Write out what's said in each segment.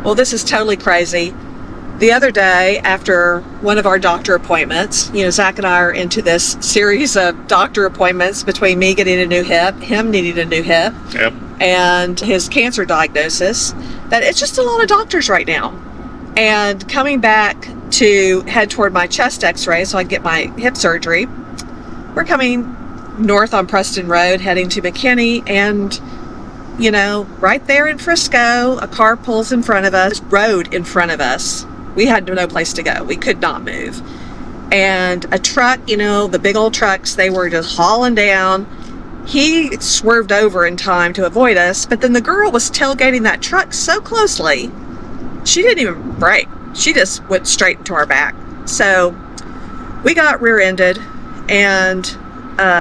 Well, this is totally crazy. The other day, after one of our doctor appointments, Zack and I are into this series of doctor appointments between me getting a new hip, him needing a new hip, Yep. and his cancer diagnosis, that it's just a lot of doctors right now. And coming back to head toward my chest x-ray so I can get my hip surgery, we're coming north on Preston Road, heading to McKinney, and right there in Frisco, a car pulls in front of us, road in front of us. We had no place to go. We could not move. And a truck, the big old trucks, they were just hauling down. He swerved over in time to avoid us, but then the girl was tailgating that truck so closely, she didn't even brake. She just went straight into our back. So we got rear-ended, and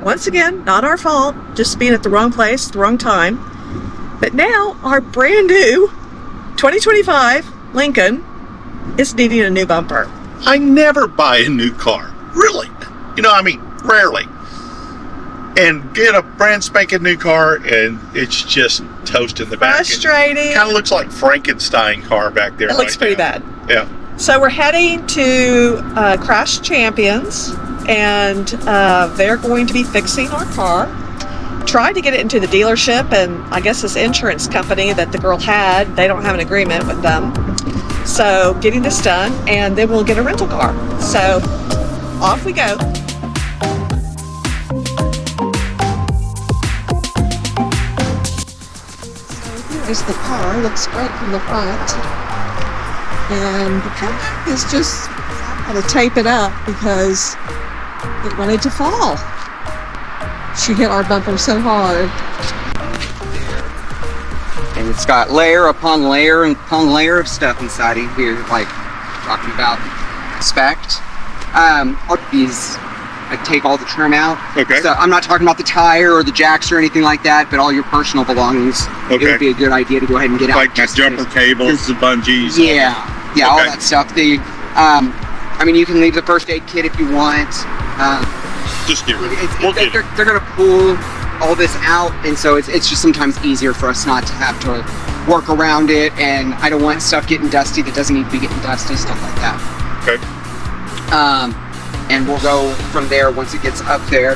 once again, not our fault, just being at the wrong place, the wrong time. But now our brand new 2025 Lincoln is needing a new bumper. I never buy a new car. Really. Rarely. And get a brand spanking new car, and it's just toast in the back. Frustrating. Kind of looks like Frankenstein car back there. It looks pretty bad. Yeah. So we're heading to Crash Champions, and they're going to be fixing our car. Tried to get it into the dealership, and I guess this insurance company that the girl had, they don't have an agreement with them. So getting this done, and then we'll get a rental car. So off we go. So here is the car. Looks great from the front. And the car is just going to tape it up because it wanted to fall. She hit our bumper so hard. And it's got layer upon layer and upon layer of stuff inside of here, like talking about inspect. I take all the trim out. Okay. So I'm not talking about the tire or the jacks or anything like that, but all your personal belongings. Okay. It would be a good idea to go ahead and get out. Like the jumper cables, the bungees. Yeah, all Okay. that stuff. You can leave the first aid kit if you want. Just get rid of it. They're going to pull all this out, and so it's just sometimes easier for us not to have to work around it, and I don't want stuff getting dusty that doesn't need to be getting dusty, stuff like that. Okay. And we'll go from there once it gets up there.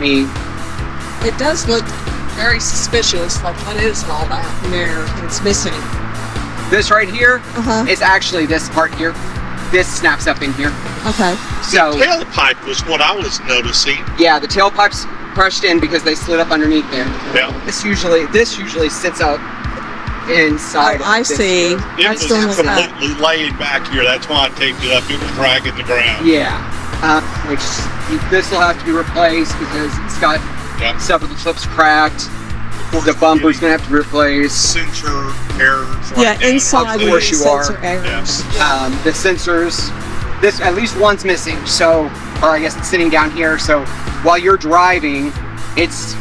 It does look very suspicious, like what is all that in there? It's missing. This right here Uh-huh. is actually this part here. This snaps up in here. Okay. So the tailpipe was what I was noticing. yeah, the tailpipe's crushed in because they slid up underneath there. Yeah. This usually sits up inside. I of this see. here. It I was still know that. completely laid back here. That's why I taped it up. It was dragging the ground. Yeah. This will have to be replaced because it's got Yeah. stuff with the flips cracked. The bumper's gonna have to be replaced. Sensor errors. Yeah, right now. inside Of course the you are. sensor errors. The sensors, this at least one's missing. So, or I guess it's sitting down here. So while you're driving, it's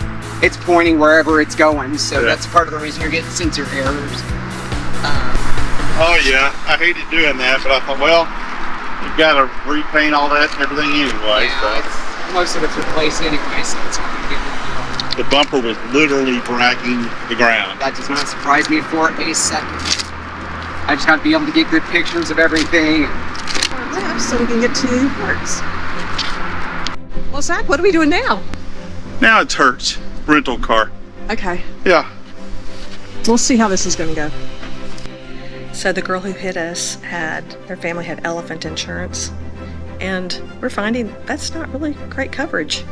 pointing wherever it's going. So Yeah. that's part of the reason you're getting sensor errors. Oh yeah, I hated doing that, but I thought, well, you've got to repaint all that and everything anyway. Most of it's replaced anyway, so it's not gonna be a big deal. The bumper was literally dragging the ground. That does not surprise me for a second. I just got to be able to get good pictures of everything. So we can get to parts. Well, Zach, what are we doing now? Now it's Hertz rental car. Okay. Yeah. We'll see how this is going to go. So the girl who hit us their family had elephant insurance, and we're finding that's not really great coverage.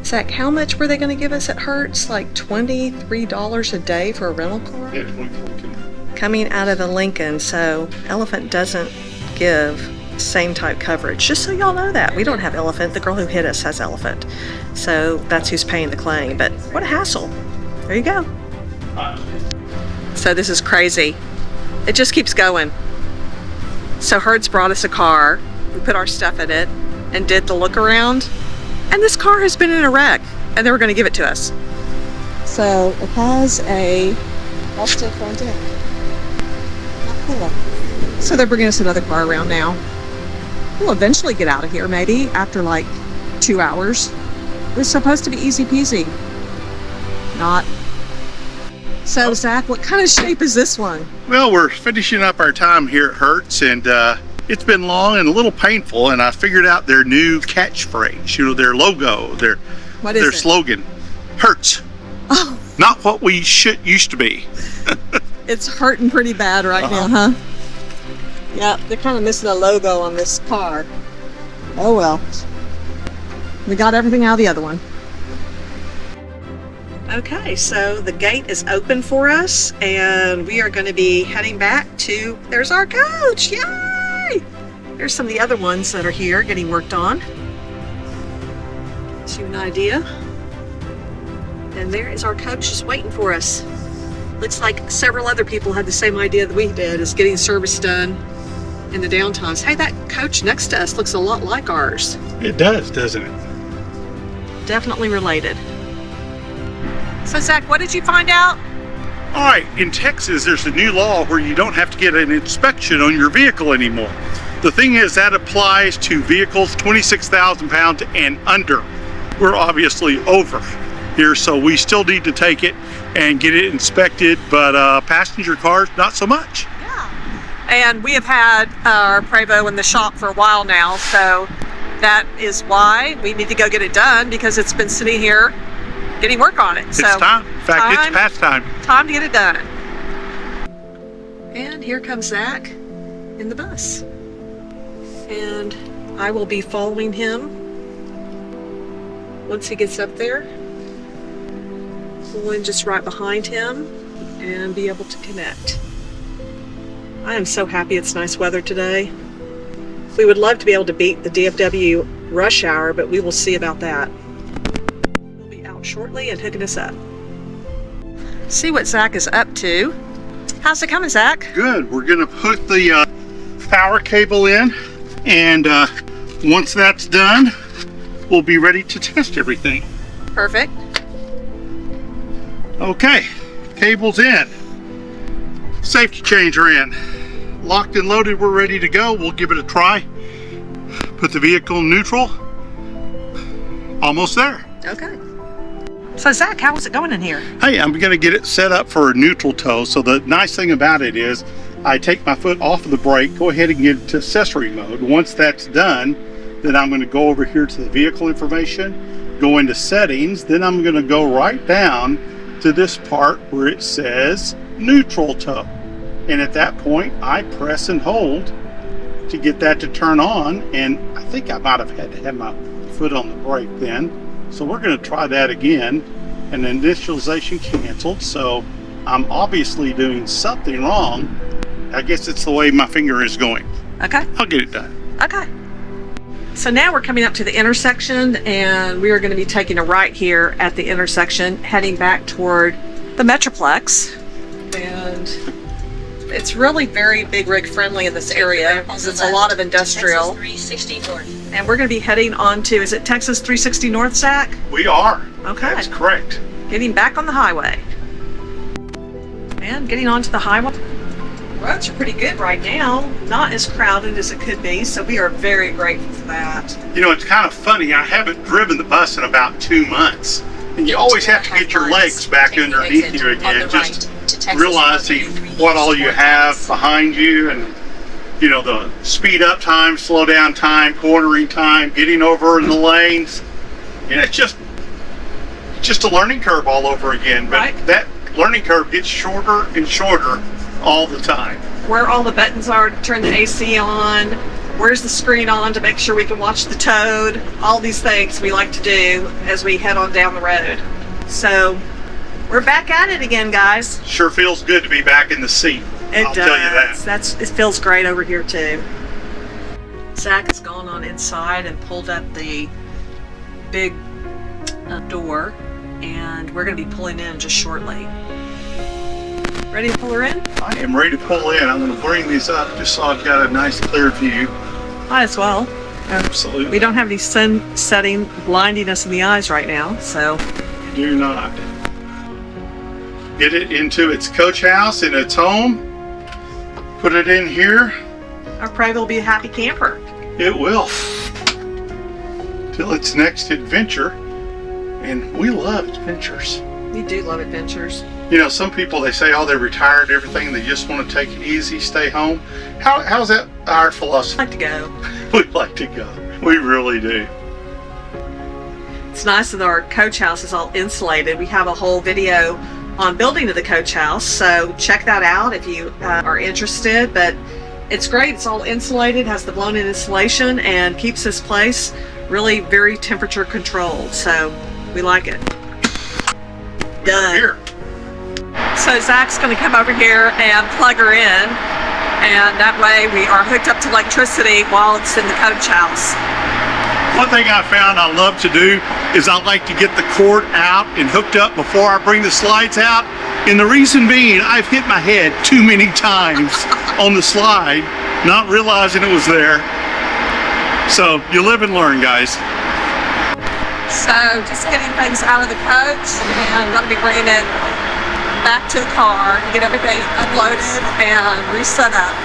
Zach, how much were they going to give us at Hertz? Like $23 a day for a rental car? Yeah, Coming out of a Lincoln, so Elephant doesn't give same type coverage. Just so y'all know that. We don't have Elephant. The girl who hit us has Elephant. So that's who's paying the claim. But what a hassle. There you go. So this is crazy. It just keeps going. So Hertz brought us a car. We put our stuff in it and did the look around. And this car has been in a wreck. And they were going to give it to us. So it has a busted front end. So they're bringing us another car around now. We'll eventually get out of here, maybe after like 2 hours. It was supposed to be easy peasy. Not. So Zach, what kind of shape is this one? Well, we're finishing up our time here at Hertz, and it's been long and a little painful, and I figured out their new catchphrase, you know, their logo, their slogan. Hertz. Oh. Not what we used to be. It's hurting pretty bad right now, huh? Yeah, they're kind of missing a logo on this car. Oh well. We got everything out of the other one. Okay, so the gate is open for us, and we are going to be heading back to, there's our coach, yay! There's some of the other ones that are here getting worked on. Gives you an idea. And there is our coach just waiting for us. Looks like several other people had the same idea that we did, is getting service done in the downtimes. Hey, that coach next to us looks a lot like ours. It does, doesn't it? Definitely related. So Zach, what did you find out? All right, in Texas, there's a new law where you don't have to get an inspection on your vehicle anymore. The thing is, that applies to vehicles 26,000 pounds and under. We're obviously over here, so we still need to take it and get it inspected, but passenger cars, not so much. Yeah. And we have had our Prevost in the shop for a while now, so that is why we need to go get it done, because it's been sitting here getting work on it. It's time. In fact, it's past time. Time to get it done. And here comes Zach in the bus. And I will be following him once he gets up there. We'll just right behind him and be able to connect. I am so happy it's nice weather today. We would love to be able to beat the DFW rush hour, but we will see about that. Shortly and hooking us up. See what Zach is up to. How's it coming, Zach? Good. We're gonna put the power cable in, and once that's done, we'll be ready to test everything. Perfect. Okay, cable's in. Safety changer in. Locked and loaded, we're ready to go. We'll give it a try. Put the vehicle in neutral. Almost there. Okay. So Zach, how is it going in here? Hey, I'm gonna get it set up for a neutral tow. So the nice thing about it is I take my foot off of the brake, go ahead and get it to accessory mode. Once that's done, then I'm gonna go over here to the vehicle information, go into settings, then I'm gonna go right down to this part where it says neutral tow. And at that point, I press and hold to get that to turn on. And I think I might have had to have my foot on the brake then. So we're going to try that again, and initialization canceled. So I'm obviously doing something wrong. I guess it's the way my finger is going. Okay. I'll get it done. Okay. So now we're coming up to the intersection, and we are going to be taking a right here at the intersection, heading back toward the Metroplex. And it's really very big rig friendly in this area because it's a lot of industrial. 360 north. And we're going to be heading on to, is it Texas 360 North, Zach? We are. Okay. That's correct. Getting back on the highway. And getting onto the highway. Roads are pretty good right now. Not as crowded as it could be, so we are very grateful for that. You know, it's kind of funny. I haven't driven the bus in about 2 months. And you always have to get your legs back underneath you again, just realizing what all you have behind you, and you know, the speed up time, slow down time, cornering time, getting over in the lanes. And it's just a learning curve all over again. But right. That learning curve gets shorter and shorter all the time. Where all the buttons are to turn the AC on, where's the screen on to make sure we can watch the toad, all these things we like to do as we head on down the road. So we're back at it again, guys. Sure feels good to be back in the seat. I'll tell you that. It feels great over here too. Zach has gone on inside and pulled up the big door, and we're going to be pulling in just shortly. Ready to pull her in? I am ready to pull in. I'm going to bring these up just so I've got a nice clear view. Might as well. Absolutely. We don't have any sun setting blinding us in the eyes right now, so. Do not. Get it into its coach house in its home. Put it in here. Our Prevost will be a happy camper. It will. Till its next adventure. And we love adventures. We do love adventures. You know, some people, they say, oh, they're retired and everything, they just want to take it easy, stay home. How's that our philosophy? I like to go. We like to go. We really do. It's nice that our coach house is all insulated. We have a whole video on building of the coach house, so check that out if you are interested. But it's great. It's all insulated, has the blown-in insulation, and keeps this place really very temperature controlled. So we like it. Done. Here. So Zach's going to come over here and plug her in, and that way we are hooked up to electricity while it's in the coach house. One thing I found I love to do is I like to get the cord out and hooked up before I bring the slides out. And the reason being, I've hit my head too many times on the slide, not realizing it was there. So you live and learn, guys. So just getting things out of the coach, and I'm going to be bringing it back to the car and get everything uploaded and reset up.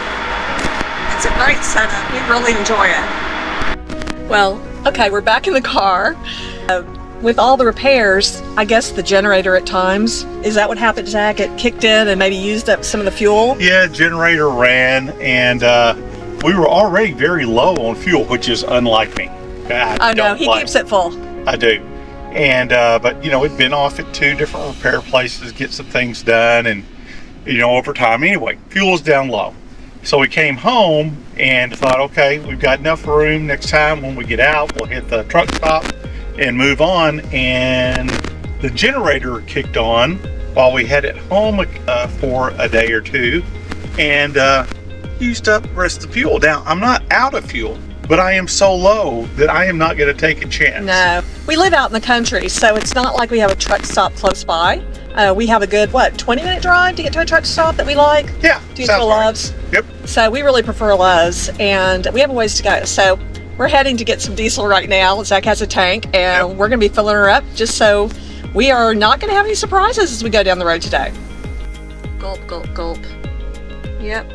It's a great setup. We really enjoy it. Well, okay, we're back in the car. With all the repairs, I guess the generator at times, is that what happened, Zach? It kicked in and maybe used up some of the fuel? Yeah, generator ran, and we were already very low on fuel, which is unlike me. Oh no, he keeps it full. I do. And but you know, it'd been off at 2 different repair places, get some things done, and you know, over time anyway, fuel's down low. So we came home and thought, okay, we've got enough room. Next time when we get out, we'll hit the truck stop and move on. And the generator kicked on while we headed home for a day or two, and used up the rest of the fuel. Now, I'm not out of fuel, but I am so low that I am not going to take a chance. No, we live out in the country, so it's not like we have a truck stop close by. We have a good, 20-minute drive to get to a truck stop that we like? Yeah, do you go Love's? Yep. So we really prefer Love's, and we have a ways to go. So we're heading to get some diesel right now. Zach has a tank, and we're going to be filling her up just so we are not going to have any surprises as we go down the road today. Gulp, gulp, gulp. Yep.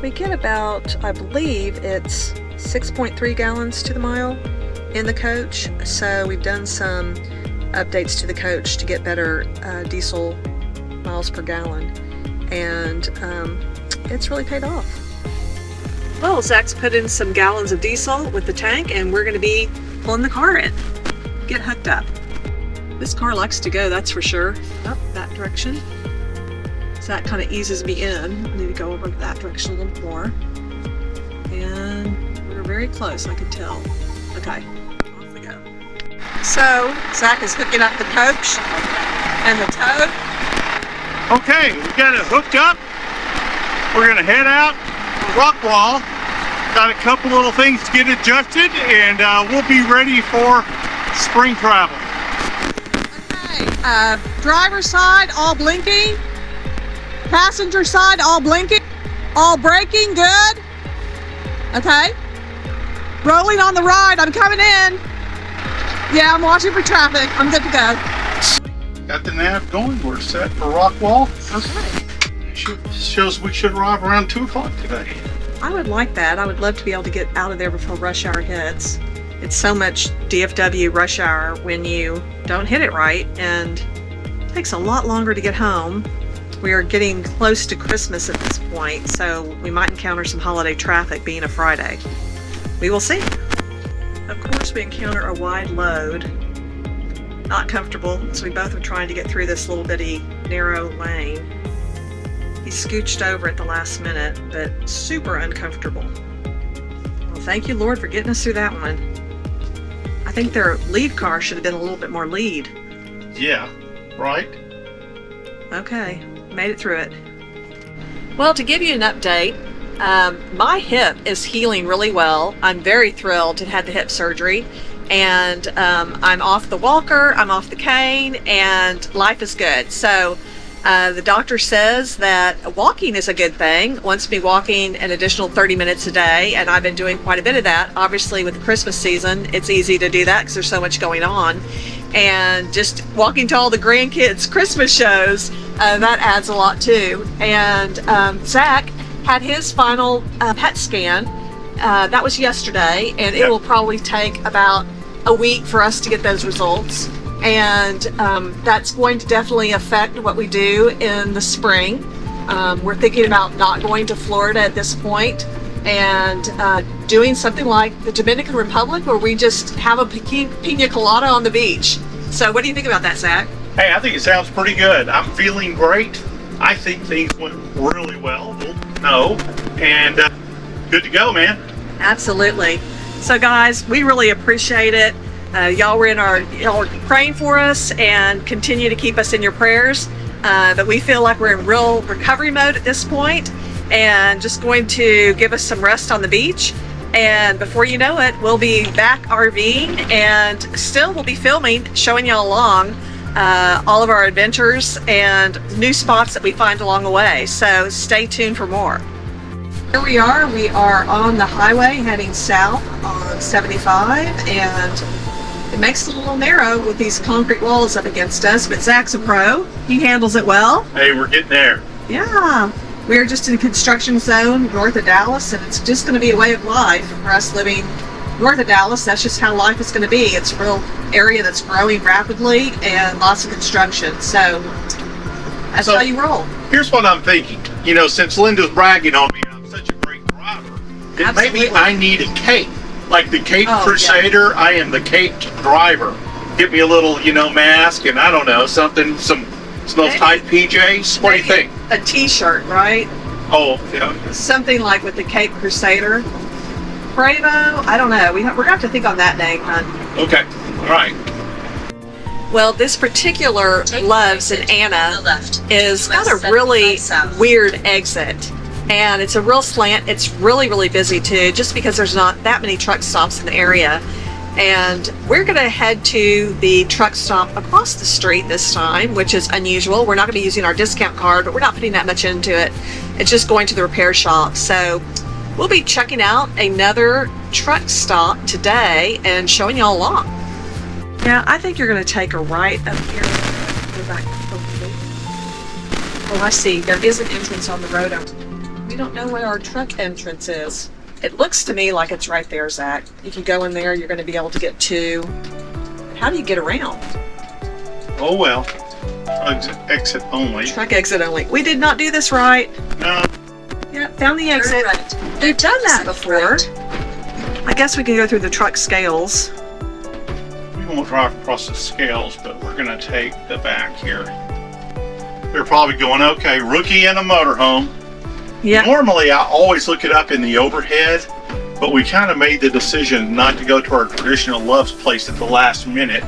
We get about, I believe it's 6.3 gallons to the mile in the coach. So we've done some updates to the coach to get better diesel miles per gallon, and it's really paid off. Well, Zach's put in some gallons of diesel with the tank, and we're going to be pulling the car in, get hooked up. This car likes to go, that's for sure. Up that direction. So that kind of eases me in. I need to go over that direction a little more. And we're very close, I can tell. Okay, off we go. So Zach is hooking up the coach and the tow. Okay, we got it hooked up. We're gonna head out Rockwall. Got a couple little things to get adjusted, and we'll be ready for spring travel. Okay, driver's side all blinking. Passenger side all blinking. All braking, good. Okay. Rolling on the ride, I'm coming in. Yeah, I'm watching for traffic. I'm good to go. Got the nav going. We're set for Rockwall. Okay. Shows we should arrive around 2 o'clock today. I would like that. I would love to be able to get out of there before rush hour hits. It's so much DFW rush hour when you don't hit it right, and it takes a lot longer to get home. We are getting close to Christmas at this point, so we might encounter some holiday traffic being a Friday. We will see. Of course, we encounter a wide load. Not comfortable, so we both are trying to get through this little bitty narrow lane. He scooched over at the last minute, but super uncomfortable. Well, thank you, Lord, for getting us through that one. I think their lead car should have been a little bit more lead. Yeah, right? Okay, made it through it. Well, to give you an update, my hip is healing really well. I'm very thrilled to have had the hip surgery, and I'm off the walker, I'm off the cane, and life is good. So the doctor says that walking is a good thing. Wants me walking an additional 30 minutes a day, and I've been doing quite a bit of that. Obviously, with the Christmas season, it's easy to do that because there's so much going on. And just walking to all the grandkids' Christmas shows, that adds a lot too. And Zach had his final PET scan. That was yesterday, and it will probably take about a week for us to get those results. and that's going to definitely affect what we do in the spring. We're thinking about not going to Florida at this point and doing something like the Dominican Republic, where we just have a pina colada on the beach. So what do you think about that, Zach? Hey, I think it sounds pretty good. I'm feeling great. I think things went really well. No, and good to go, man. Absolutely. So guys, we really appreciate it. Y'all are praying for us and continue to keep us in your prayers. But we feel like we're in real recovery mode at this point, and just going to give us some rest on the beach. And before you know it, we'll be back RVing, and still we'll be filming, showing y'all along all of our adventures and new spots that we find along the way. So stay tuned for more. Here we are on the highway heading south on 75, and it makes it a little narrow with these concrete walls up against us, but Zach's a pro. He handles it well. Hey, we're getting there. Yeah, we're just in a construction zone north of Dallas, and it's just going to be a way of life for us living north of Dallas. That's just how life is going to be. It's a real area that's growing rapidly and lots of construction. So that's how you roll. Here's what I'm thinking. You know, since Linda's bragging on me, I'm such a great driver, then maybe I need a cape. Like the Cape Crusader, yeah. I am the caped driver. Get me a little, mask, and I don't know, some those tight PJs. What do you think? A t-shirt, right? Oh, yeah. Something like with the Cape Crusader. Prevost, I don't know. We're going to have to think on that name, hon. Okay, all right. Well, this particular Loves in Anna is got a really weird exit. And it's a real slant. It's really, really busy too, just because there's not that many truck stops in the area. And we're going to head to the truck stop across the street this time, which is unusual. We're not going to be using our discount card, but we're not putting that much into it. It's just going to the repair shop. So we'll be checking out another truck stop today and showing y'all along. Yeah, I think you're going to take a right up here. Go back. Oh, I see. There is an entrance on the road. We don't know where our truck entrance is. It looks to me like it's right there, Zach. If you go in there, you're going to be able to get to. How do you get around? Oh, well. Exit only. Truck exit only. We did not do this right. No. Yeah, found the exit. Right. We've done that before. Right. I guess we can go through the truck scales. We won't drive across the scales, but we're going to take the back here. They're probably going, okay, rookie in a motorhome. Yeah. Normally, I always look it up in the overhead, but we kind of made the decision not to go to our traditional Loves place at the last minute.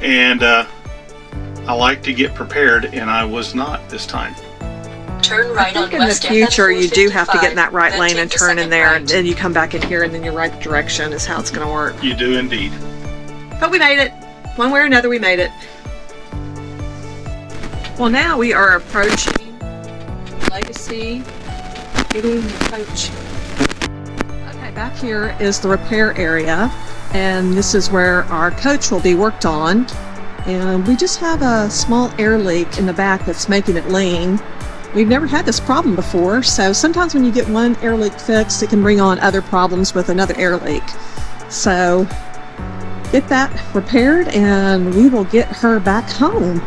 And I like to get prepared, and I was not this time. Turn right I think on in the West future, you do have to get in that right then lane take and the turn in second there, right. and then you come back in here, and then your right direction is how it's going to work. You do indeed. But we made it. One way or another, we made it. Well, now we are approaching Legacy getting the coach. Okay, back here is the repair area, and this is where our coach will be worked on. And we just have a small air leak in the back that's making it lean. We've never had this problem before, so sometimes when you get one air leak fixed, it can bring on other problems with another air leak. So get that repaired and we will get her back home.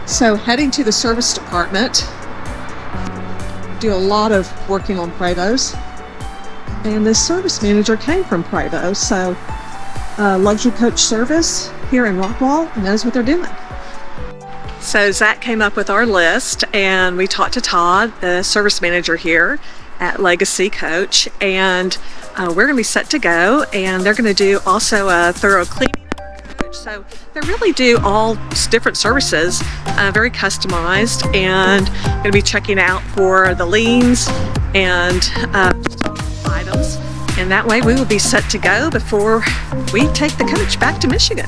So heading to the service department, do a lot of working on Prevost, and this service manager came from Prevost, so Luxury Coach Service here in Rockwall knows what they're doing. So Zach came up with our list, and we talked to Todd, the service manager here at Legacy Coach, and we're going to be set to go, and they're going to do also a thorough cleaning of our coach. So they really do all different services, very customized, and going to be checking out for the liens and items, and that way we will be set to go before we take the coach back to Michigan.